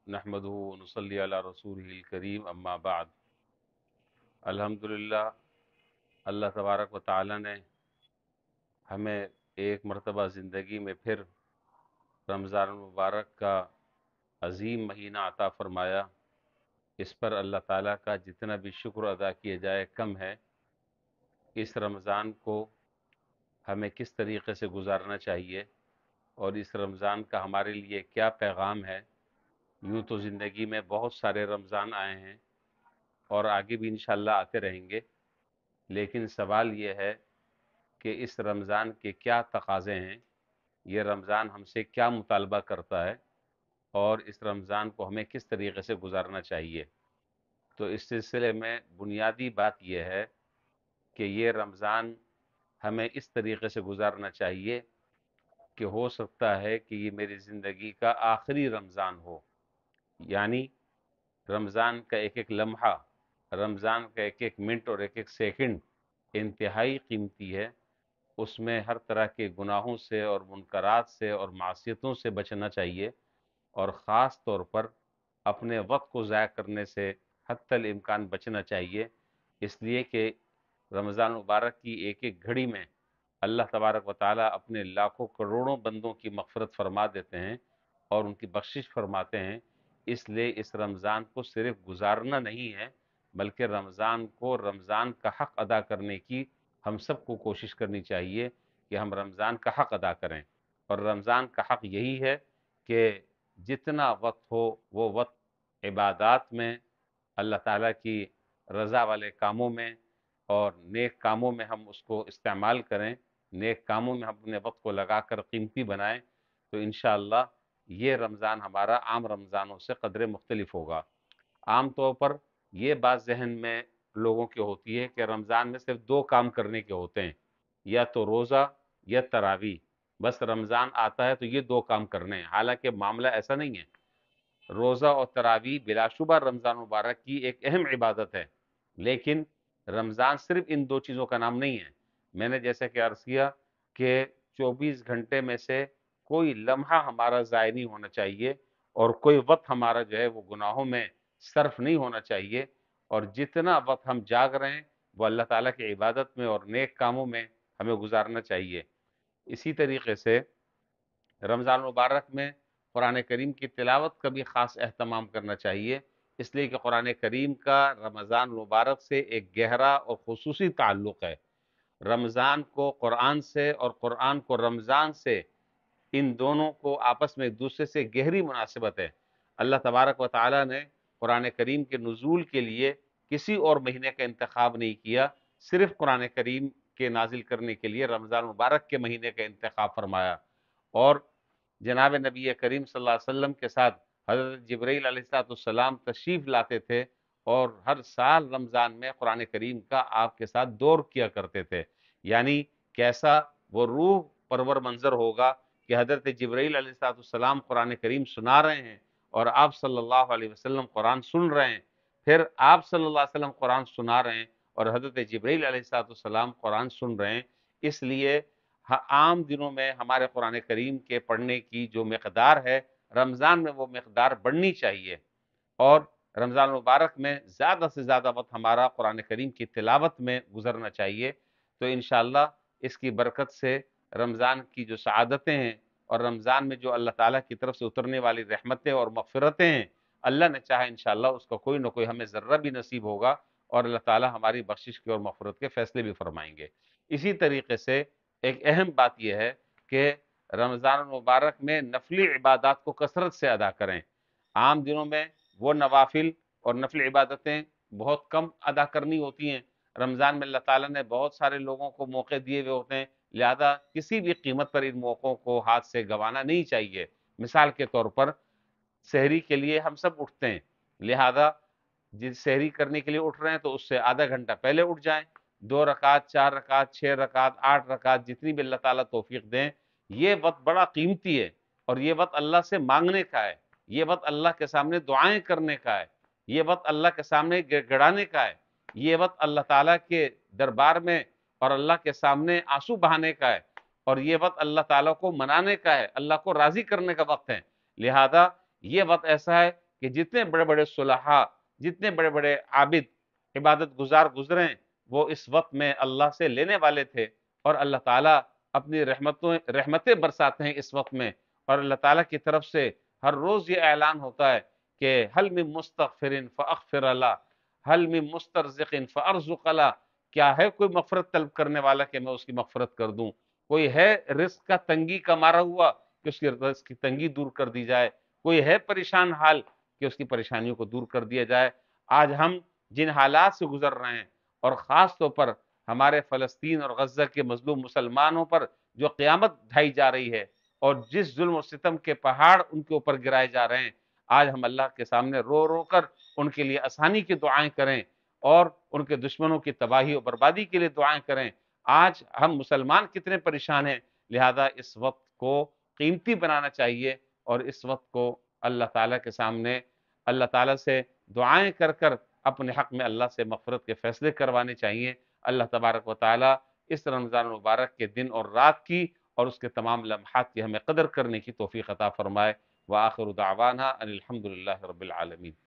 नहमदुहु व नुसल्ली अला रसूलिहिल करीम अम्मा बाद। अल्हम्दुलिल्लाह, अल्लाह तबारक व तआला ने हमें एक मरतबा ज़िंदगी में फिर रमज़ान मुबारक का अज़ीम महीना अता फ़रमाया। इस पर अल्लाह ताला का जितना भी शुक्र अदा किया जाए कम है। इस रमज़ान को हमें किस तरीक़े से गुजारना चाहिए और इस रमज़ान का हमारे लिए क्या पैगाम है। यूँ तो ज़िंदगी में बहुत सारे रमज़ान आए हैं और आगे भी इंशाअल्लाह आते रहेंगे, लेकिन सवाल ये है कि इस रमज़ान के क्या तकाज़े हैं, ये रमज़ान हमसे क्या मुतालबा करता है और इस रमज़ान को हमें किस तरीक़े से गुजारना चाहिए। तो इस सिलसिले में बुनियादी बात यह है कि ये रमज़ान हमें इस तरीक़े से गुजारना चाहिए कि हो सकता है कि ये मेरी ज़िंदगी का आखिरी रमज़ान हो। यानी रमज़ान का एक एक लम्हा, रमज़ान का एक एक मिनट और एक एक सेकंड इंतहाई कीमती है। उसमें हर तरह के गुनाहों से और मुनकरात से और मासियतों से बचना चाहिए और ख़ास तौर पर अपने वक्त को ज़ाया करने से हत्तल इम्कान बचना चाहिए। इसलिए कि रमज़ान मुबारक की एक एक घड़ी में अल्लाह तबारक व तआला अपने लाखों करोड़ों बंदों की मग़फ़िरत फरमा देते हैं और उनकी बख्शिश फरमाते हैं। इसलिए इस रमज़ान को सिर्फ गुजारना नहीं है, बल्कि रमज़ान को रमज़ान का हक़ अदा करने की हम सबको कोशिश करनी चाहिए कि हम रमज़ान का हक़ अदा करें। और रमज़ान का हक़ यही है कि जितना वक्त हो वो वक्त इबादात में, अल्लाह ताला की रज़ा वाले कामों में और नेक कामों में हम उसको इस्तेमाल करें, नेक कामों में हम अपने वक्त को लगाकर कीमती बनाएं, तो इंशाअल्लाह ये रमज़ान हमारा आम रमज़ानों से क़दरे मुख्तलिफ होगा। आम तौर पर ये बात ज़हन में लोगों की होती है कि रमज़ान में सिर्फ दो काम करने के होते हैं, या तो रोज़ा या तरावी। बस रमज़ान आता है तो ये दो काम करने हैं। हालांकि मामला ऐसा नहीं है। रोज़ा और तरावी बिलाशुबा रमज़ान मुबारक की एक अहम इबादत है, लेकिन रमज़ान सिर्फ इन दो चीज़ों का नाम नहीं है। मैंने जैसे कि अर्ज़ किया कि 24 घंटे में से कोई लम्हा हमारा ज़ाया नहीं होना चाहिए और कोई वक्त हमारा जो है वो गुनाहों में सर्फ नहीं होना चाहिए। और जितना वक्त हम जाग रहे हैं वो अल्लाह ताला की इबादत में और नेक कामों में हमें गुजारना चाहिए। इसी तरीके से रमज़ान मुबारक में कुरान करीम की तिलावत का भी ख़ास एहतमाम करना चाहिए, इसलिए कि कुरान करीम का रमज़ान मुबारक से एक गहरा और ख़ुसूसी ताल्लुक़ है। रमज़ान को कुरान से और कुरान को रमज़ान से, इन दोनों को आपस में एक दूसरे से गहरी मुनासिबत है। अल्लाह तबारक व तआला ने कुरान करीम के नुज़ूल के लिए किसी और महीने का इंतखाब नहीं किया, सिर्फ कुरान करीम के नाजिल करने के लिए रमज़ान मुबारक के महीने का इंतखाब फरमाया। और जनाब नबी करीम सल्लल्लाहु अलैहि वसल्लम के साथ हज़रत जिब्रील अलैहिस्सलाम तशरीफ़ लाते थे और हर साल रमज़ान में कुरान करीम का आपके साथ दौर किया करते थे। यानी कैसा वो रूह परवर मंज़र होगा कि हज़रत जिब्रील अलैहिस्सलाम कुरान करीम सुना रहे हैं और आप सल्लल्लाहु अलैहि वसल्लम कुरान सुन रहे हैं, फिर आप सल्लल्लाहु अलैहि वसल्लम कुरान सुना रहे हैं और हज़रत जिब्रील अलैहिस्सलाम कुरान सुन रहे हैं। इसलिए आम दिनों में हमारे कुरान करीम के पढ़ने की जो मिक़दार है, रमज़ान में वो मिक़दार बढ़नी चाहिए और रमज़ान मुबारक में ज़्यादा से ज़्यादा वक़्त हमारा कुरान करीम की तिलावत में गुज़रना चाहिए। तो इंशाअल्लाह इसकी बरकत से रमज़ान की जो सआदतें हैं और रमज़ान में जो अल्लाह ताला की तरफ से उतरने वाली रहमतें और मग़फ़िरतें हैं, अल्लाह ने चाहा इंशाअल्लाह उसका कोई न कोई हमें ज़र्रा भी नसीब होगा और अल्लाह ताला हमारी बख्शिश की और मग़फ़िरत के फ़ैसले भी फ़रमाएँगे। इसी तरीके से एक अहम बात यह है कि रमज़ान मुबारक में नफली इबादत को कसरत से अदा करें। आम दिनों में वो नवाफिल और नफली इबादतें बहुत कम अदा करनी होती हैं। रमज़ान में अल्लाह ताला ने बहुत सारे लोगों को मौके दिए हुए होते हैं, लिहाजा किसी भी कीमत पर इन मौक़ों को हाथ से गंवाना नहीं चाहिए। मिसाल के तौर पर सहरी के लिए हम सब उठते हैं, लिहाजा जिस सहरी करने के लिए उठ रहे हैं तो उससे आधा घंटा पहले उठ जाएं। 2 रकात, 4 रकात, 6 रकात, 8 रकात, जितनी भी अल्लाह ताला तौफीक दें, ये वक्त बड़ा कीमती है और ये वक्त अल्लाह से मांगने का है, ये वक्त अल्लाह के सामने दुआएं करने का है, ये वक्त अल्लाह के सामने गिड़गिड़ाने का है, ये वक्त अल्लाह ताला के दरबार में और अल्लाह के सामने आंसू बहाने का है और ये वक्त अल्लाह ताला को मनाने का है, अल्लाह को राजी करने का वक्त है। लिहाजा ये वक्त ऐसा है کہ جتنے بڑے بڑے صلحاء، جتنے بڑے بڑے عابد، عبادت گزار گزرے، وہ اس وقت میں اللہ سے لینے والے تھے، اور اللہ تعالیٰ اپنی رحمتیں برساتے ہیں اس وقت میں، اور اللہ تعالیٰ کی طرف سے ہر روز یہ اعلان ہوتا ہے کہ حل من مستغفر فاغفر اللہ، حل من مسترزق فارزق اللہ، کیا ہے کوئی مغفرت طلب کرنے والا کہ میں اس کی مغفرت کر دوں؟ کوئی ہے رزق کا تنگی کا مارا ہوا کہ اس کی رزق کی تنگی دور کر دی جائے؟ کوئی ہے پریشان حال کہ اس کی پریشانیوں کو دور کر دیا جائے؟ آج ہم جن حالات سے گزر رہے ہیں، اور خاص طور پر ہمارے فلسطین اور غزہ کے مظلوم مسلمانوں پر جو قیامت ڈھائی جا رہی ہے، اور جس ظلم و ستم کے پہاڑ ان کے اوپر گرائے جا رہے ہیں، آج ہم اللہ کے سامنے رو رو کر ان کے لیے آسانی کی دعائیں کریں، اور ان کے دشمنوں کی تباہی و بربادی کے لیے دعائیں کریں۔ آج ہم مسلمان کتنے پریشان ہیں، لہذا اس وقت کو قیمتی بنانا چاہیے، اور اس وقت کو اللہ تعالیٰ کے سامنے اللہ تعالیٰ سے دعائیں کر کر اپنے حق میں اللہ سے مغفرت کے فیصلے کروانے چاہیے۔ اللہ تبارک و تعالیٰ اس رمضان المبارک کے دن اور رات کی اور اس کے تمام لمحات کی ہمیں قدر کرنے کی توفیق عطا فرمائے۔ وآخر دعوانا ان الحمد للہ رب العالمین۔